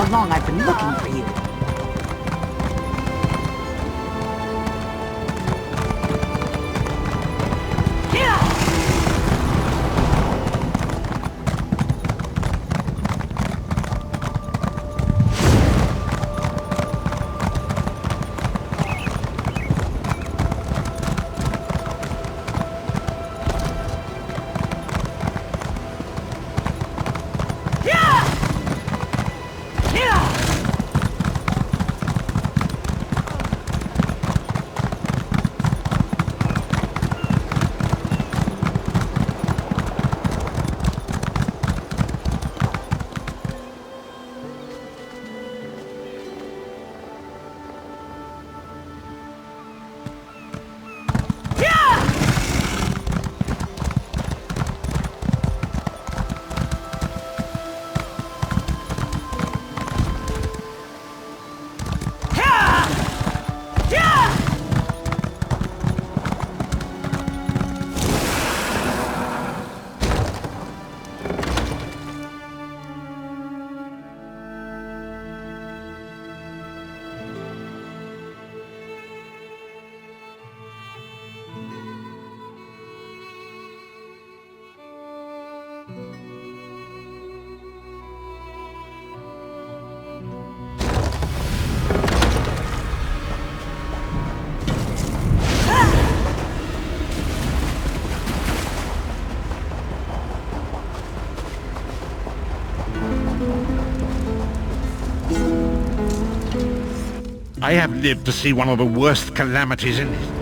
how long I've been looking for you. I have lived to see one of the worst calamities in it.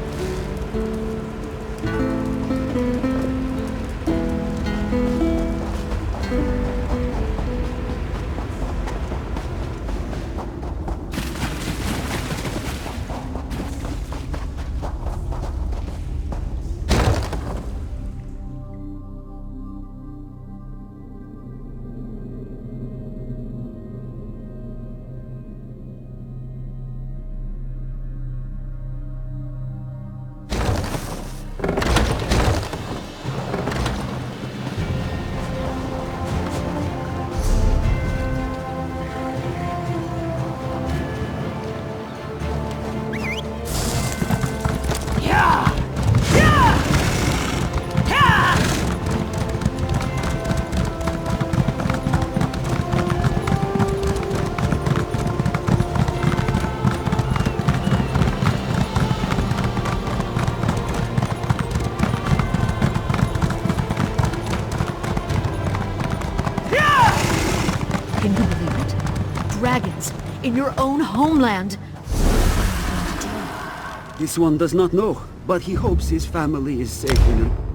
In your own homeland. This one does not know, but he hopes his family is safe in a...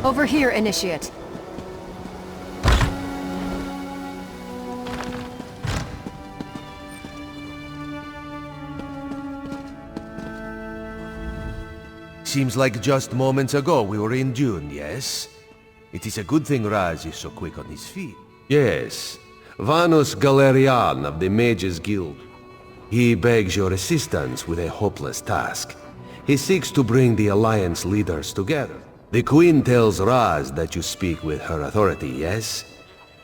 Over here, Initiate. Seems like just moments ago we were in June, yes? It is a good thing Raz is so quick on his feet. Yes, Vanus Galerian of the Mages Guild. He begs your assistance with a hopeless task. He seeks to bring the Alliance leaders together. The Queen tells Raz that you speak with her authority, yes?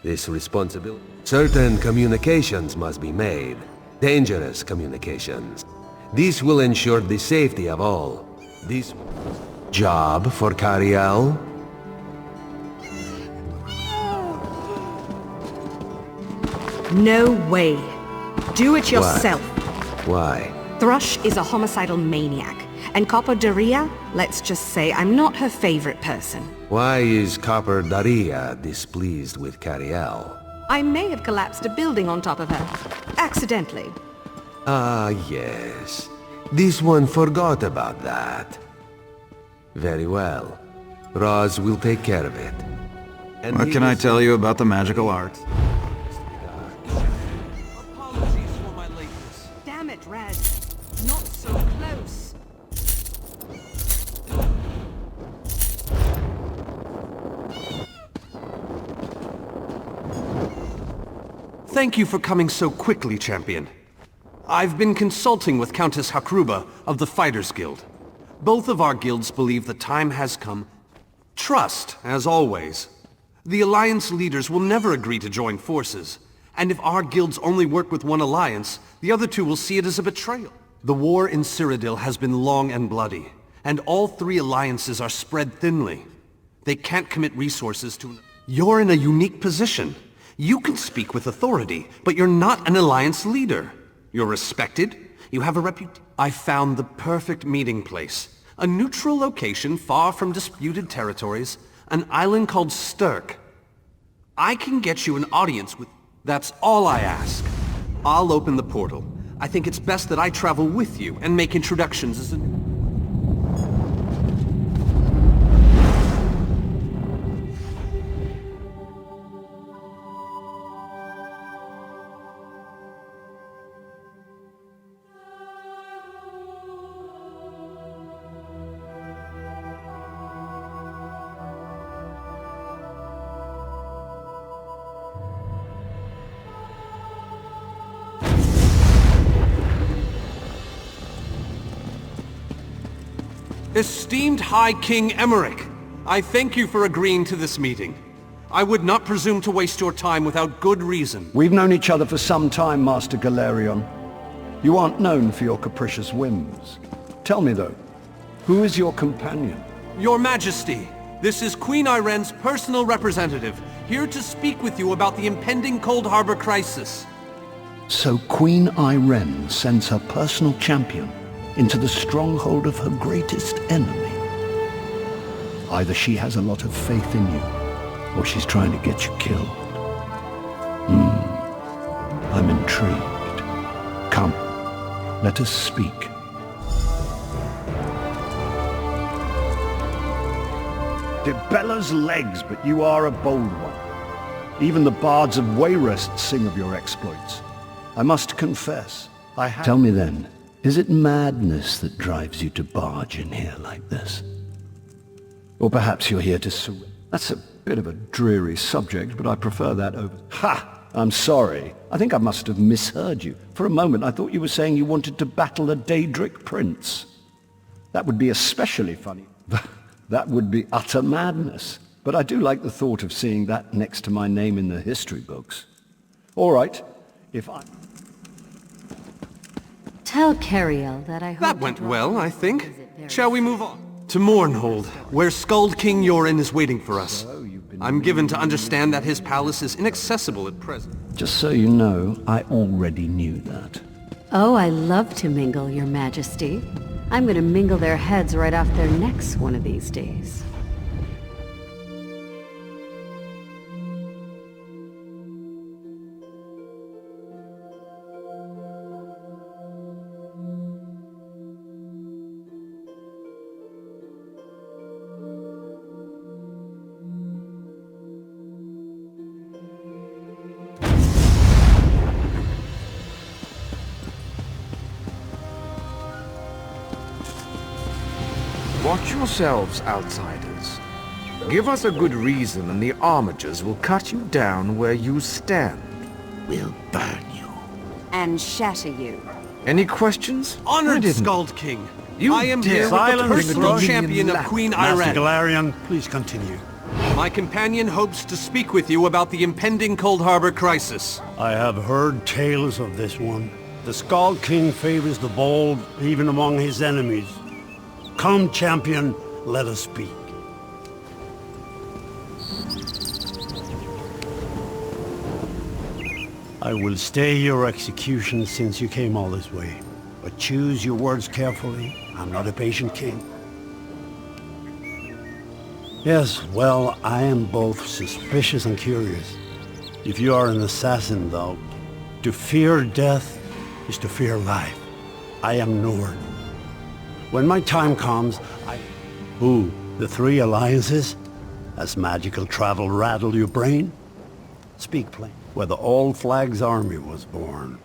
This responsibility. Certain communications must be made. Dangerous communications. This will ensure the safety of all. This job for Cariel? No way. Do it yourself. Why? Thrush is a homicidal maniac. And Copper Daria, let's just say I'm not her favorite person. Why is Copper Daria displeased with Cariel? I may have collapsed a building on top of her. Accidentally. Ah, yes. This one forgot about that. Very well. Roz will take care of it. And What can I tell you about the magical arts? Apologies for my lateness. Damn it, Raz. Not so close. Thank you for coming so quickly, Champion. I've been consulting with Countess Hakruba of the Fighters Guild. Both of our guilds believe the time has come. Trust, as always. The Alliance leaders will never agree to join forces. And if our guilds only work with one alliance, the other two will see it as a betrayal. The war in Cyrodiil has been long and bloody, and all three alliances are spread thinly. They can't commit resources to... You're in a unique position. You can speak with authority, but you're not an alliance leader. You're respected. You have a reputation. I found the perfect meeting place. A neutral location far from disputed territories. An island called Sturk. I can get you an audience with... That's all I ask. I'll open the portal. I think it's best that I travel with you and make introductions as a... Esteemed High King Emmerich, I thank you for agreeing to this meeting. I would not presume to waste your time without good reason. We've known each other for some time, Master Galerion. You aren't known for your capricious whims. Tell me though, who is your companion? Your Majesty, this is Queen Iren's personal representative, here to speak with you about the impending Cold Harbor crisis. So Queen Iren sends her personal champion into the stronghold of her greatest enemy. Either she has a lot of faith in you, or she's trying to get you killed. I'm intrigued. Come, let us speak. Debella's legs, but you are a bold one. Even the bards of Wayrest sing of your exploits. I must confess, I have... Tell me then, is it madness that drives you to barge in here like this? Or perhaps you're here to surrender? That's a bit of a dreary subject, but I prefer that over... Ha! I'm sorry. I think I must have misheard you. For a moment I thought you were saying you wanted to battle a Daedric prince. That would be especially funny. That would be utter madness. But I do like the thought of seeing that next to my name in the history books. All right, if I... Tell Cariel that I hope... That went well, I think. Shall we move on? To Mournhold, where Skald King Yorin is waiting for us. I'm given to understand that his palace is inaccessible at present. Just so you know, I already knew that. Oh, I love to mingle, Your Majesty. I'm gonna mingle their heads right off their necks one of these days. Watch yourselves, outsiders. Give us a good reason and the armigers will cut you down where you stand. We'll burn you. And shatter you. Any questions? Honored Skald King, You I am dare here with the silence personal the champion of Union Queen Master Iren. Galerion, please continue. My companion hopes to speak with you about the impending Cold Harbor crisis. I have heard tales of this one. The Skald King favors the bold, even among his enemies. Come, champion, let us speak. I will stay your execution since you came all this way. But choose your words carefully. I'm not a patient king. Yes, well, I am both suspicious and curious. If you are an assassin, though, to fear death is to fear life. I am Nord, When my time comes, Who? The three alliances? Has magical travel rattled your brain? Speak plain. Where the All Flags army was born.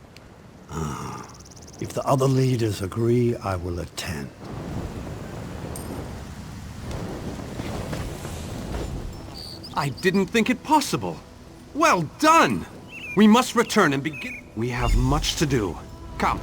If the other leaders agree, I will attend. I didn't think it possible. Well done! We must return and begin. We have much to do. Come.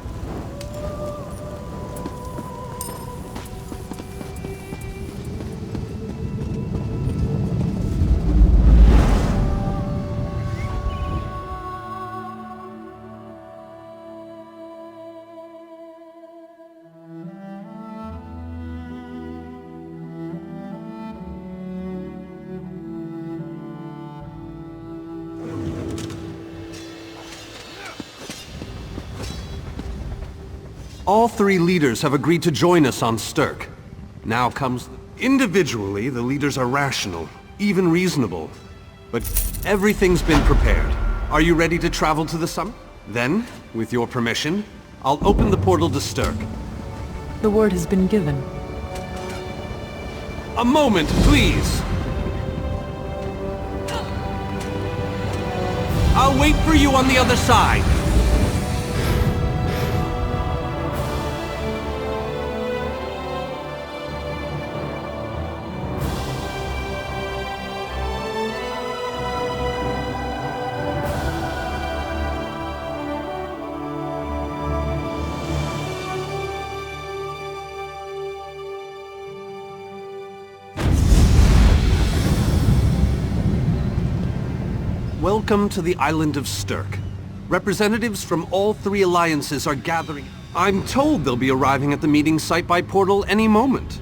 All three leaders have agreed to join us on Stirk. Now comes... Individually, the leaders are rational, even reasonable. But everything's been prepared. Are you ready to travel to the summit? Then, with your permission, I'll open the portal to Stirk. The word has been given. A moment, please! I'll wait for you on the other side. Welcome to the island of Stirk. Representatives from all three alliances are gathering. I'm told they'll be arriving at the meeting site by portal any moment.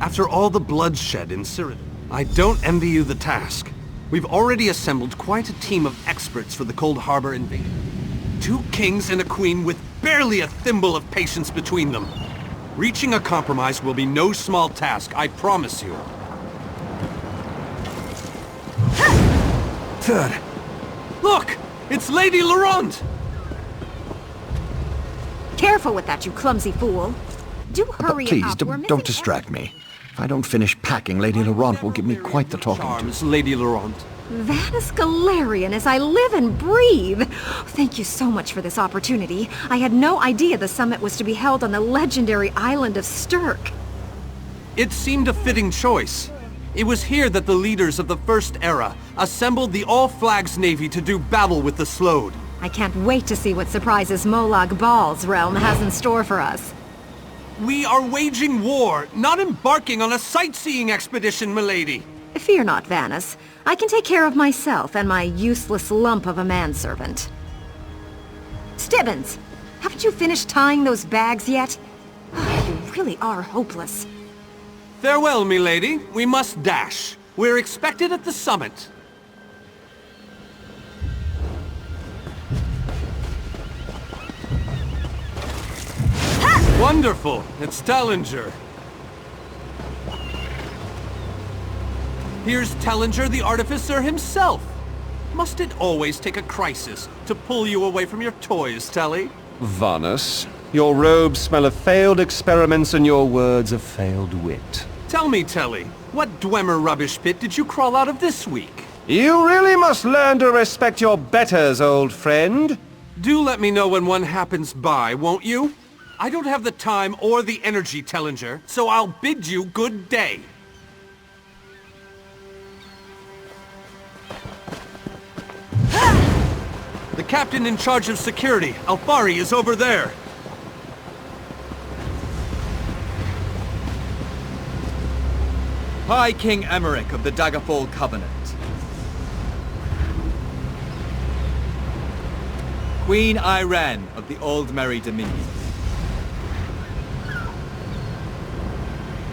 After all the bloodshed in Cyrodiil, I don't envy you the task. We've already assembled quite a team of experts for the Cold Harbor invasion. 2 kings and a queen with barely a thimble of patience between them. Reaching a compromise will be no small task, I promise you. Look! It's Lady Laurent! Careful with that, you clumsy fool. Do hurry Please, up. don't distract me. If I don't finish packing, Lady Laurent will give me quite the talking Charms, to. Lady Laurent. Vanus Galarian as I live and breathe. Thank you so much for this opportunity. I had no idea the summit was to be held on the legendary island of Stirk. It seemed a fitting choice. It was here that the leaders of the First Era assembled the All Flags Navy to do battle with the Slode. I can't wait to see what surprises Molag Bal's realm has in store for us. We are waging war, not embarking on a sightseeing expedition, milady. Fear not, Vanus. I can take care of myself and my useless lump of a manservant. Stibbins, haven't you finished tying those bags yet? You really are hopeless. Farewell, milady. We must dash. We're expected at the summit. Ha! Wonderful. It's Tellinger. Here's Tellinger, the artificer himself. Must it always take a crisis to pull you away from your toys, Telly? Vanus, your robes smell of failed experiments and your words of failed wit. Tell me, Telly, what Dwemer rubbish pit did you crawl out of this week? You really must learn to respect your betters, old friend. Do let me know when one happens by, won't you? I don't have the time or the energy, Tellinger, so I'll bid you good day. The captain in charge of security, Alfari, is over there. High King Emmerich of the Daggerfall Covenant. Queen Irene of the Old Merry Dominion.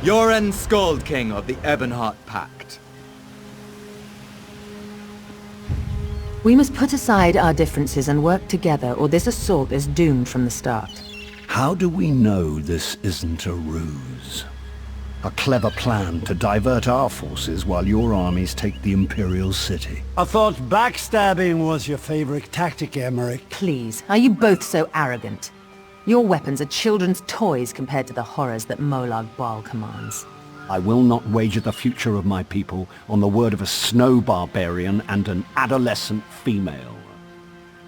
Yoren Skald King of the Ebonheart Pact. We must put aside our differences and work together, or this assault is doomed from the start. How do we know this isn't a ruse? A clever plan to divert our forces while your armies take the Imperial City. I thought backstabbing was your favorite tactic, Emmerich. Please, are you both so arrogant? Your weapons are children's toys compared to the horrors that Molag Bal commands. I will not wager the future of my people on the word of a snow barbarian and an adolescent female.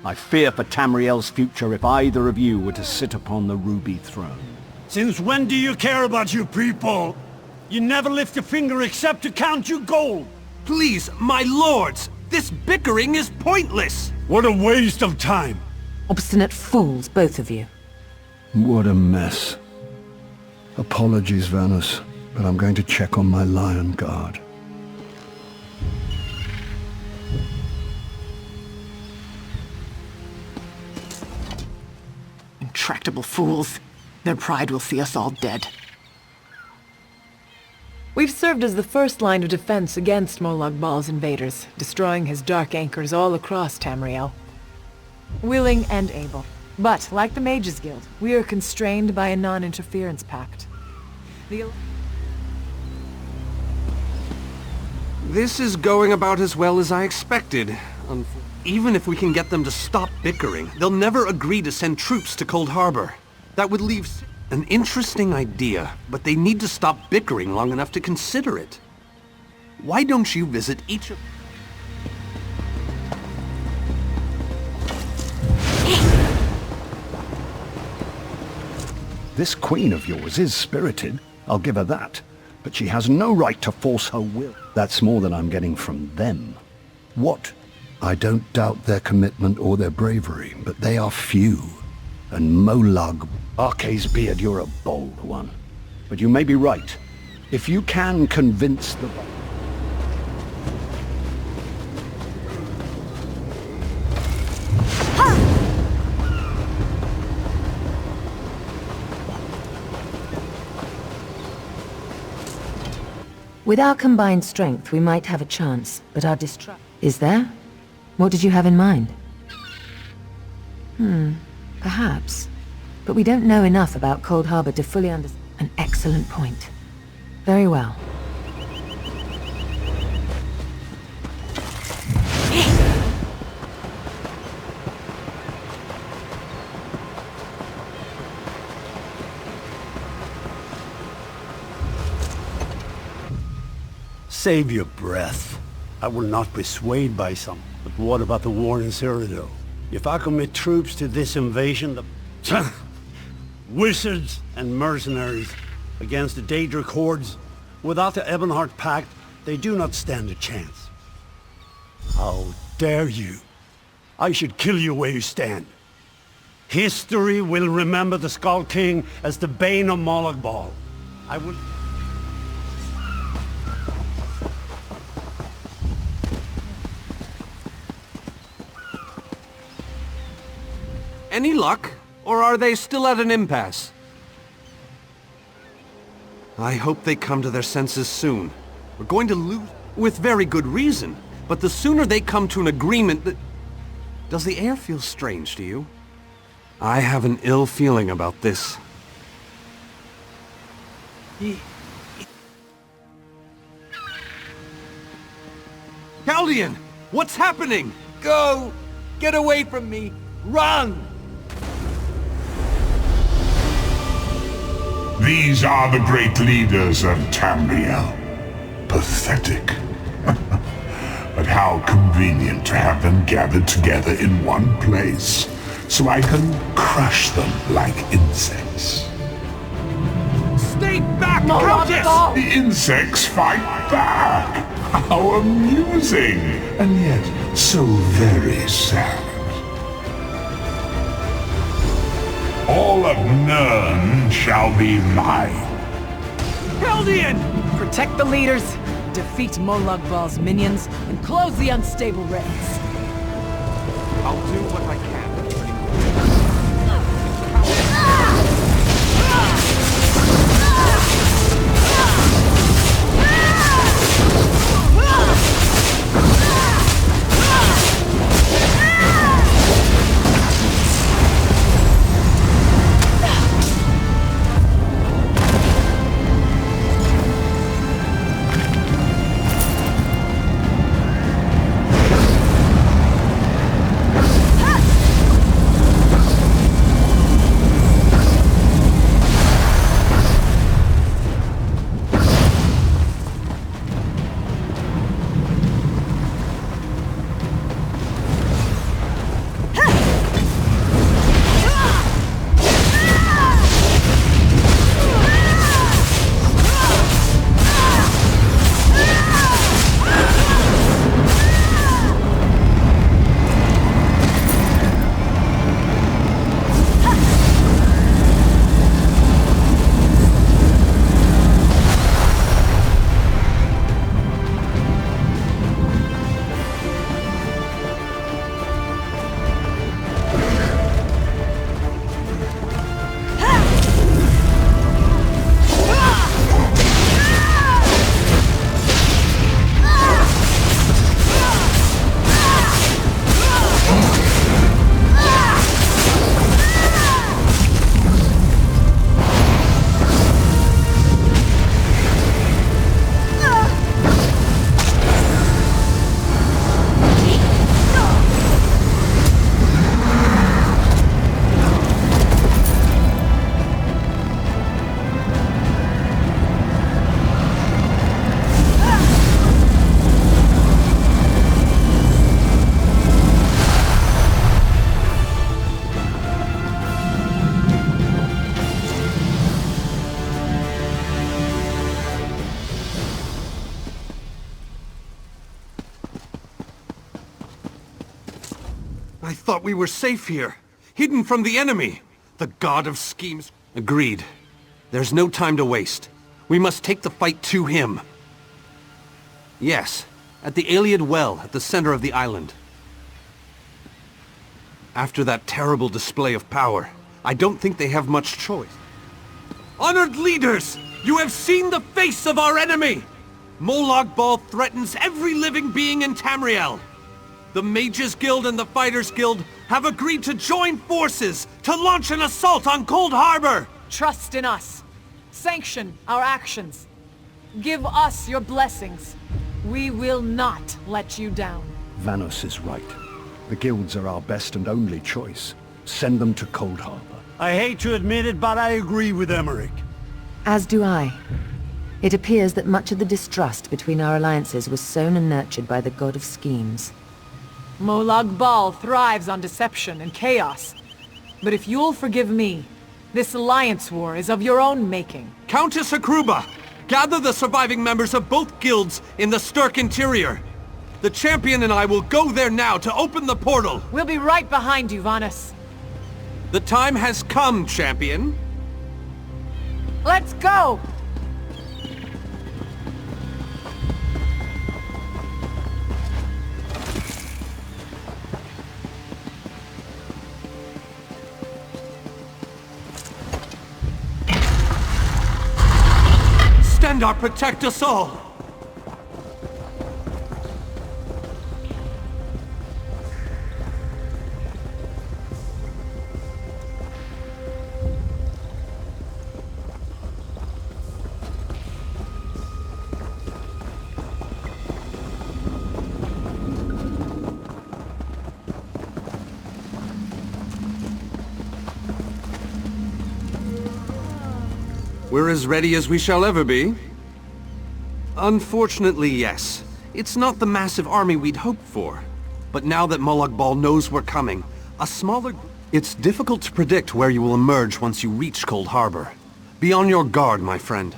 I fear for Tamriel's future if either of you were to sit upon the ruby throne. Since when do you care about your people? You never lift a finger except to count your gold. Please, my lords, this bickering is pointless. What a waste of time. Obstinate fools, both of you. What a mess. Apologies, Vanus, but I'm going to check on my lion guard. Intractable fools. Their pride will see us all dead. We've served as the first line of defense against Molag Bal's invaders, destroying his dark anchors all across Tamriel. Willing and able. But, like the Mages Guild, we are constrained by a non-interference pact. This is going about as well as I expected. Even if we can get them to stop bickering, they'll never agree to send troops to Cold Harbor. That would leave an interesting idea, but they need to stop bickering long enough to consider it. Why don't you visit each of... This queen of yours is spirited, I'll give her that. But she has no right to force her will. That's more than I'm getting from them. What? I don't doubt their commitment or their bravery, but they are few. And Molag... Arce's beard, you're a bold one. But you may be right. If you can convince the... With our combined strength, we might have a chance, but our distrust... Is there? What did you have in mind? Perhaps. But we don't know enough about Cold Harbor to fully understand... An excellent point. Very well. Save your breath. I will not be swayed by some. But what about the war in Cyrodiil? If I commit troops to this invasion, the... wizards and mercenaries against the Daedric hordes, without the Ebonheart Pact, they do not stand a chance. How dare you? I should kill you where you stand. History will remember the Skull King as the bane of Molag Bal. I will... Any luck? Or are they still at an impasse? I hope they come to their senses soon. We're going to lose with very good reason. But the sooner they come to an agreement that... Does the air feel strange to you? I have an ill feeling about this. Chaldean! What's happening? Go! Get away from me! Run! These are the great leaders of Tamriel. Pathetic. But how convenient to have them gathered together in one place, so I can crush them like insects. Stay back, Countess! The insects fight back! How amusing! And yet so very sad. All of Nirn shall be mine. Chaldean! Protect the leaders, defeat Molag Bal's minions, and close the unstable ranks. I'll do what I can. I thought we were safe here, hidden from the enemy, the god of schemes. Agreed. There's no time to waste. We must take the fight to him. Yes, at the Iliad well at the center of the island. After that terrible display of power, I don't think they have much choice. Honored leaders, you have seen the face of our enemy! Molag Bal threatens every living being in Tamriel. The Mages Guild and the Fighters Guild have agreed to join forces to launch an assault on Cold Harbor! Trust in us. Sanction our actions. Give us your blessings. We will not let you down. Vanos is right. The guilds are our best and only choice. Send them to Cold Harbor. I hate to admit it, but I agree with Emmerich. As do I. It appears that much of the distrust between our alliances was sown and nurtured by the god of schemes. Molag Bal thrives on deception and chaos. But if you'll forgive me, this alliance war is of your own making. Countess Hakruba, gather the surviving members of both guilds in the Sturk interior. The champion and I will go there now to open the portal. We'll be right behind you, Vanos. The time has come, champion. Let's go! Stendar, protect us all! We're as ready as we shall ever be. Unfortunately, yes. It's not the massive army we'd hoped for. But now that Molag Bal knows we're coming, a smaller... It's difficult to predict where you will emerge once you reach Cold Harbor. Be on your guard, my friend.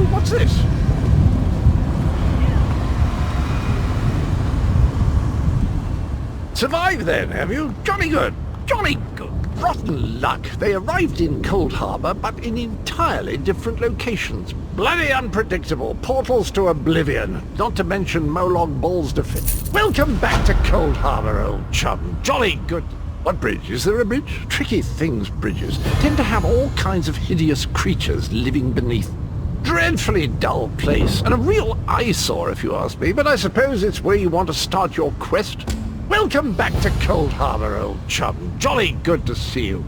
What's this? Survived then, have you? Jolly good. Jolly good. Rotten luck. They arrived in Cold Harbor, but in entirely different locations. Bloody unpredictable. Portals to oblivion. Not to mention Molag Bal's defense. Welcome back to Cold Harbor, old chum. Jolly good. What bridge? Is there a bridge? Tricky things, bridges. Tend to have all kinds of hideous creatures living beneath. Dreadfully dull place, and a real eyesore if you ask me, but I suppose it's where you want to start your quest. Welcome back to Cold Harbor, old chum. Jolly good to see you.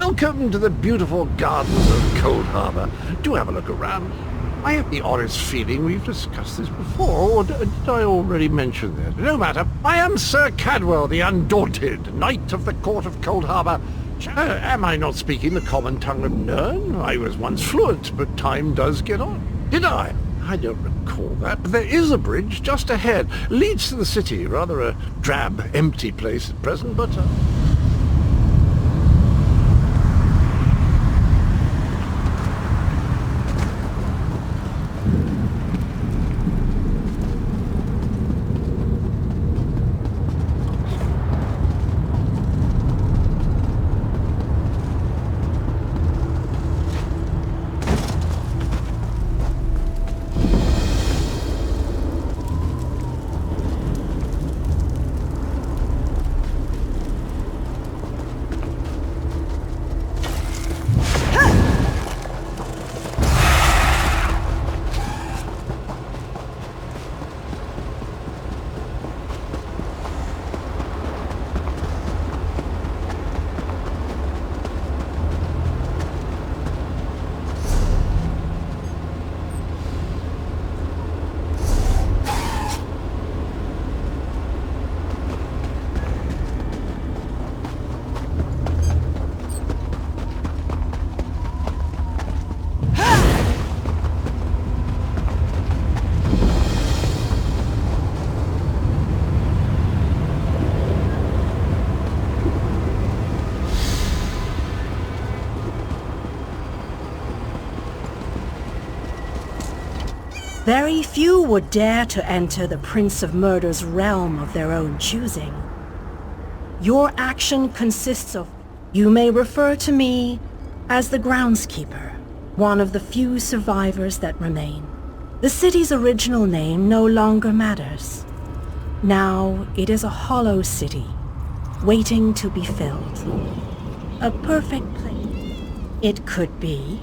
Welcome to the beautiful gardens of Cold Harbor. Do have a look around. I have the honest feeling we've discussed this before, or did I already mention that? No matter. I am Sir Cadwell, the Undaunted, Knight of the Court of Cold Harbor. Am I not speaking the common tongue of Nirn? I was once fluent, but time does get on. Did I? I don't recall that. But there is a bridge just ahead. Leads to the city. Rather a drab, empty place at present, but... Very few would dare to enter the Prince of Murder's realm of their own choosing. Your action consists of... You may refer to me as the groundskeeper, one of the few survivors that remain. The city's original name no longer matters. Now it is a hollow city, waiting to be filled. A perfect place. It could be.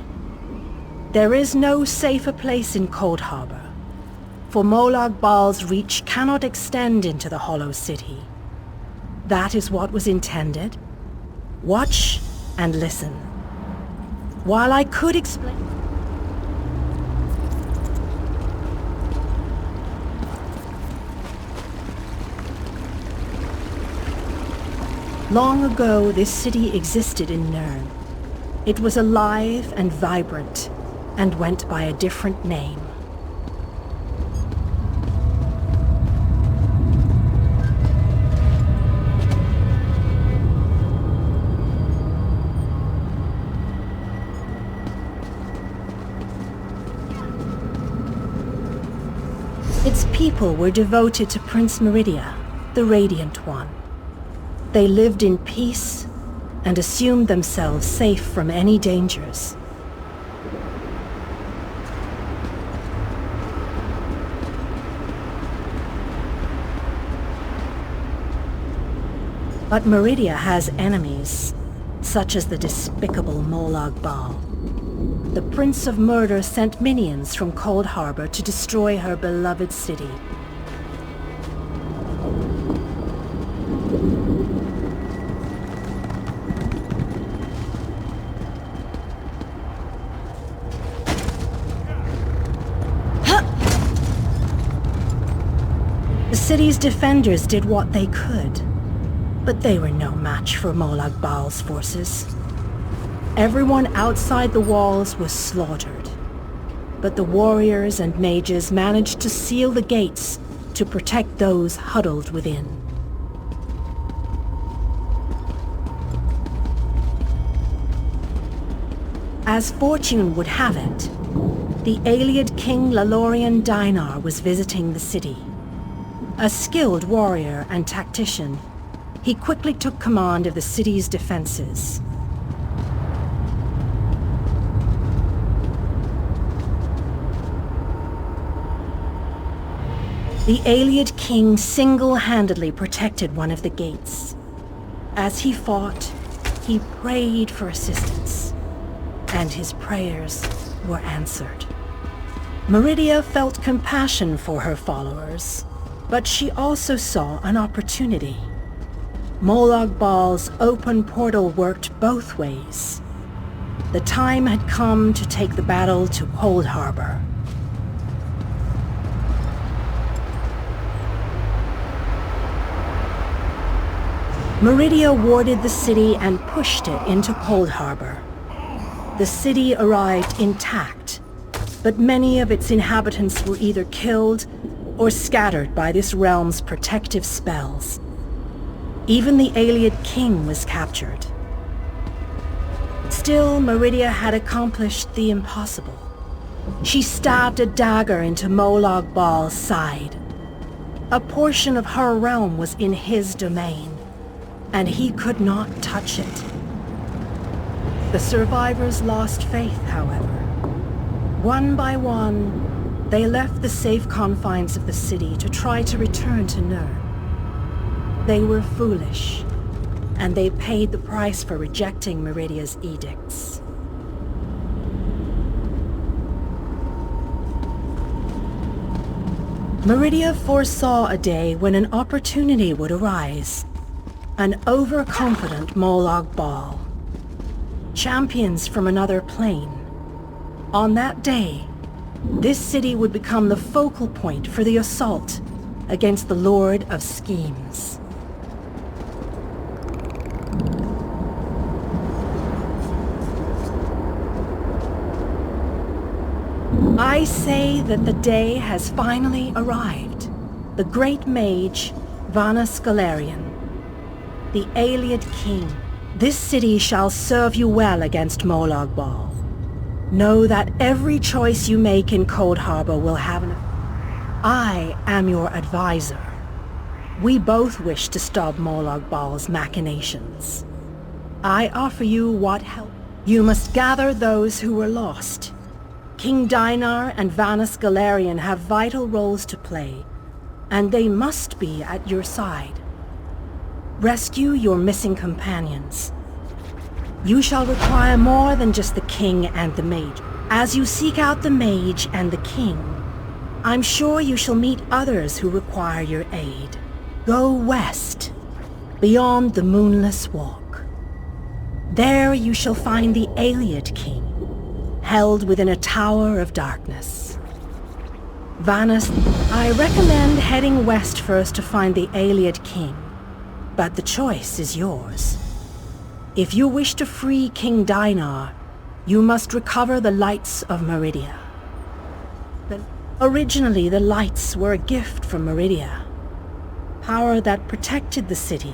There is no safer place in Cold Harbor, for Molag Bal's reach cannot extend into the hollow city. That is what was intended. Watch and listen. While I could explain... Long ago, this city existed in Nirn. It was alive and vibrant, and went by a different name. Its people were devoted to Prince Meridia, the Radiant One. They lived in peace and assumed themselves safe from any dangers. But Meridia has enemies, such as the despicable Molag Bal. The Prince of Murder sent minions from Cold Harbor to destroy her beloved city. The city's defenders did what they could, but they were no match for Molag Bal's forces. Everyone outside the walls was slaughtered, but the warriors and mages managed to seal the gates to protect those huddled within. As fortune would have it, the Ayleid king Lalorian Dinar was visiting the city. A skilled warrior and tactician, he quickly took command of the city's defenses. The Ayleid king single-handedly protected one of the gates. As he fought, he prayed for assistance, and his prayers were answered. Meridia felt compassion for her followers, but she also saw an opportunity. Molag Bal's open portal worked both ways. The time had come to take the battle to Cold Harbor. Meridia warded the city and pushed it into Cold Harbor. The city arrived intact, but many of its inhabitants were either killed or scattered by this realm's protective spells. Even the Ayleid king was captured. Still, Meridia had accomplished the impossible. She stabbed a dagger into Molag Bal's side. A portion of her realm was in his domain, and he could not touch it. The survivors lost faith, however. One by one, they left the safe confines of the city to try to return to Nirn. They were foolish, and they paid the price for rejecting Meridia's edicts. Meridia foresaw a day when an opportunity would arise. An overconfident Molag Bal. Champions from another plane. On that day, this city would become the focal point for the assault against the Lord of Schemes. I say that the day has finally arrived. The great mage, Vana Scalarian, the Ayleid king. This city shall serve you well against Molag Bal. Know that every choice you make in Cold Harbor will have an effect. I am your advisor. We both wish to stop Morlog Bal's machinations. I offer you what help. You must gather those who were lost. King Dinar and Vanus Galarian have vital roles to play, and they must be at your side. Rescue your missing companions. You shall require more than just the king and the mage. As you seek out the mage and the king, I'm sure you shall meet others who require your aid. Go west, beyond the Moonless Walk. There you shall find the Ayleid King, held within a tower of darkness. Vanus, I recommend heading west first to find the Ayleid King, but the choice is yours. If you wish to free King Dinar, you must recover the lights of Meridia. Originally, the lights were a gift from Meridia, power that protected the city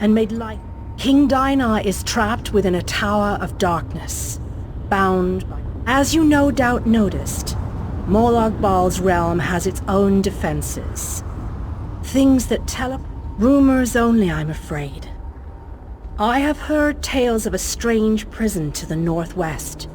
and made light. King Dinar is trapped within a tower of darkness, bound by... As you no doubt noticed, Morlog Bal's realm has its own defenses. Things that tell... Rumors only, I'm afraid. I have heard tales of a strange prison to the northwest.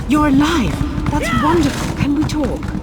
You're alive! That's wonderful! Can we talk?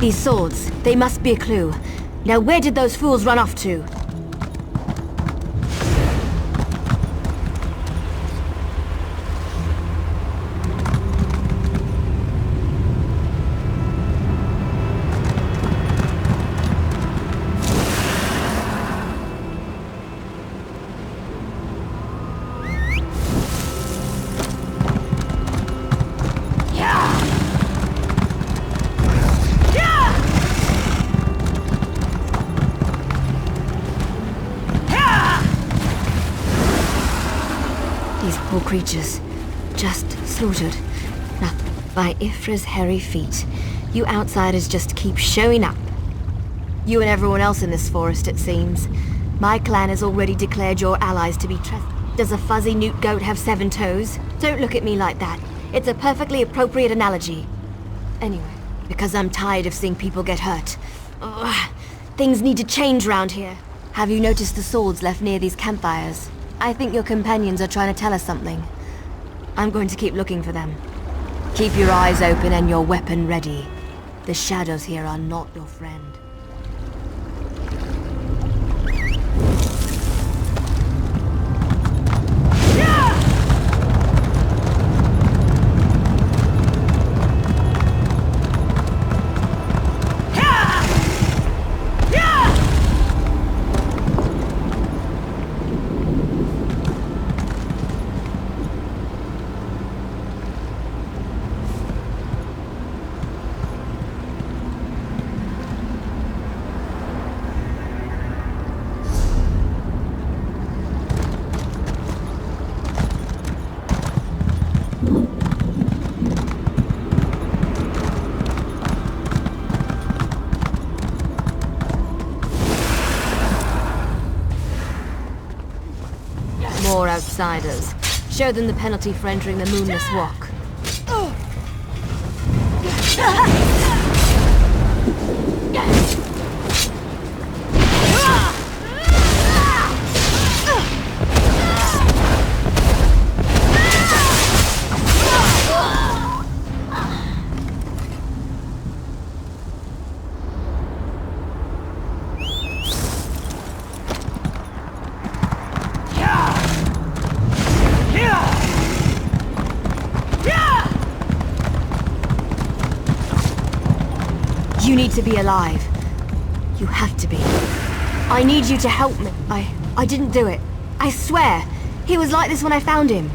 These swords, they must be a clue. Now where did those fools run off to? Creatures, just slaughtered. Now, by Ifra's hairy feet. You outsiders just keep showing up. You and everyone else in this forest, it seems. My clan has already declared your allies to be Does a fuzzy newt goat have 7 toes? Don't look at me like that. It's a perfectly appropriate analogy. Anyway, because I'm tired of seeing people get hurt. Ugh, things need to change round here. Have you noticed the swords left near these campfires? I think your companions are trying to tell us something. I'm going to keep looking for them. Keep your eyes open and your weapon ready. The shadows here are not your friend. More outsiders. Show them the penalty for entering the moonless walk. You need to be alive. You have to be. I need you to help me. I didn't do it. I swear. He was like this when I found him.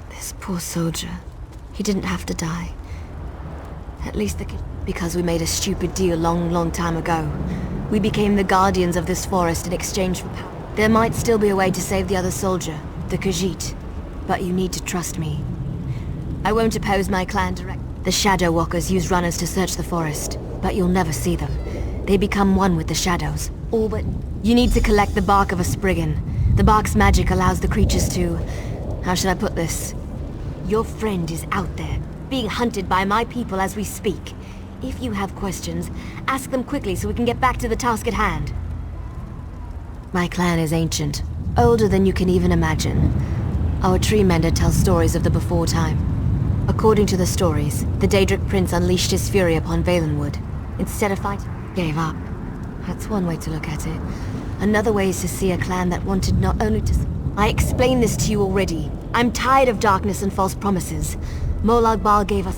This poor soldier. He didn't have to die. At least because we made a stupid deal long time ago. We became the guardians of this forest in exchange for power. There might still be a way to save the other soldier, the Khajiit, but you need to trust me. I won't oppose my clan direct. The Shadow Walkers use runners to search the forest, but you'll never see them. They become one with the shadows. All but you need to collect the bark of a Spriggan. The bark's magic allows the creatures to... How should I put this? Your friend is out there, being hunted by my people as we speak. If you have questions, ask them quickly so we can get back to the task at hand. My clan is ancient, older than you can even imagine. Our tree mender tells stories of the before time. According to the stories, the Daedric Prince unleashed his fury upon Valenwood. Instead of fighting, gave up. That's one way to look at it. Another way is to see a clan that wanted not only to... I explained this to you already. I'm tired of darkness and false promises. Molag Bal gave us...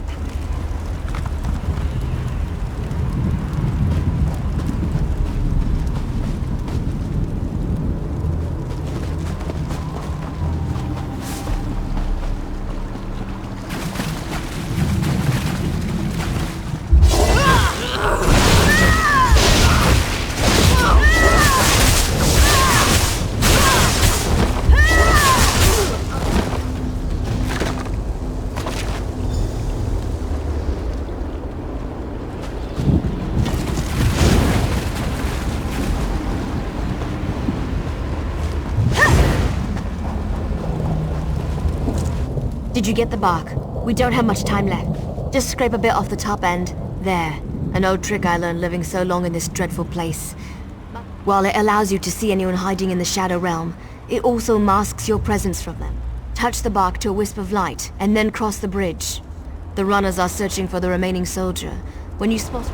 Did you get the bark? We don't have much time left. Just scrape a bit off the top end. There. An old trick I learned living so long in this dreadful place. While it allows you to see anyone hiding in the Shadow Realm, It also masks your presence from them. Touch the bark to a wisp of light, and then cross the bridge. The runners are searching for the remaining soldier. When you spot...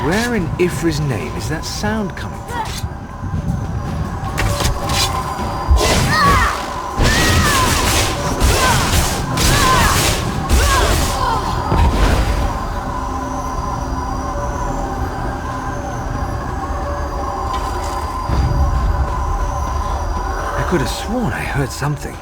Where in Ifra's name is that sound coming from? I could have sworn I heard something.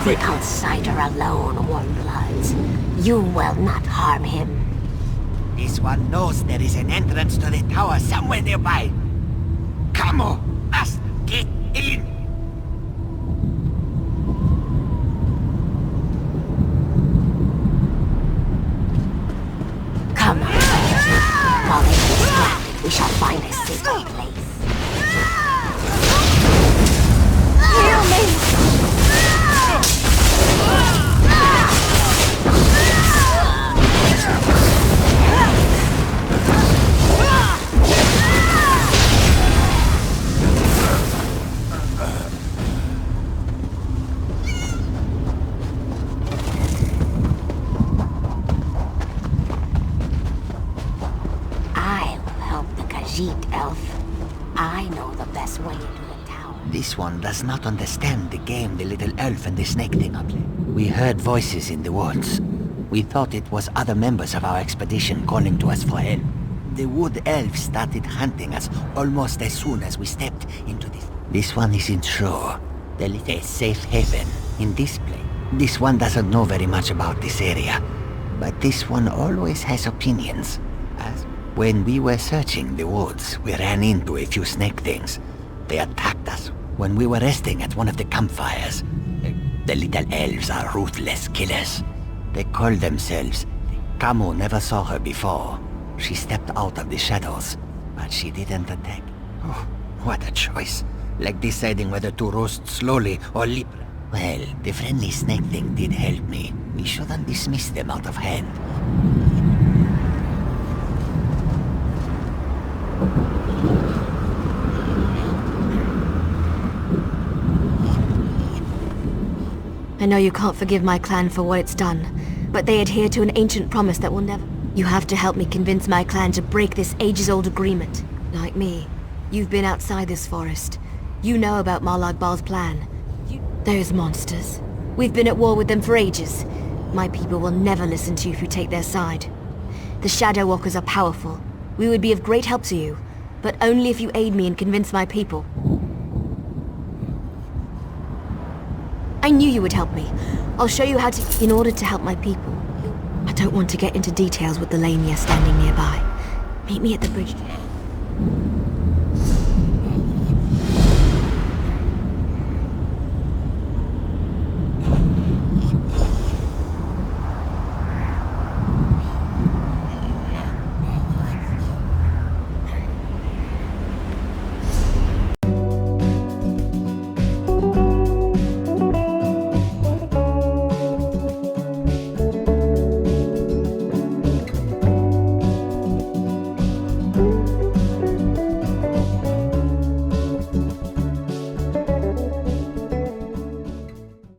The outsider alone, Warmbloods. You will not harm him. This one knows there is an entrance to the tower somewhere nearby. Camo must get in! Come on. While they are distracted, we shall find a safe place. Heal me! Elf. I know the best way into the tower. This one does not understand the game the little elf and the snake thing are playing. We heard voices in the woods. We thought it was other members of our expedition calling to us for help. The wood elf started hunting us almost as soon as we stepped into this. This one isn't sure. There is a safe haven in this place. This one doesn't know very much about this area. But this one always has opinions. When we were searching the woods, we ran into a few snake things. They attacked us when we were resting at one of the campfires. The little elves are ruthless killers. They call themselves... Camo never saw her before. She stepped out of the shadows, but she didn't attack. Oh, what a choice. Like deciding whether to roast slowly or leap. Well, the friendly snake thing did help me. We shouldn't dismiss them out of hand. I know you can't forgive my clan for what it's done, but they adhere to an ancient promise that will never... You have to help me convince my clan to break this ages-old agreement. Like me, you've been outside this forest. You know about Marlag Bal's plan. Those monsters. We've been at war with them for ages. My people will never listen to you if you take their side. The Shadow Walkers are powerful. We would be of great help to you, but only if you aid me and convince my people. I knew you would help me. I'll show you how to... In order to help my people. I don't want to get into details with the Lania standing nearby. Meet me at the bridge.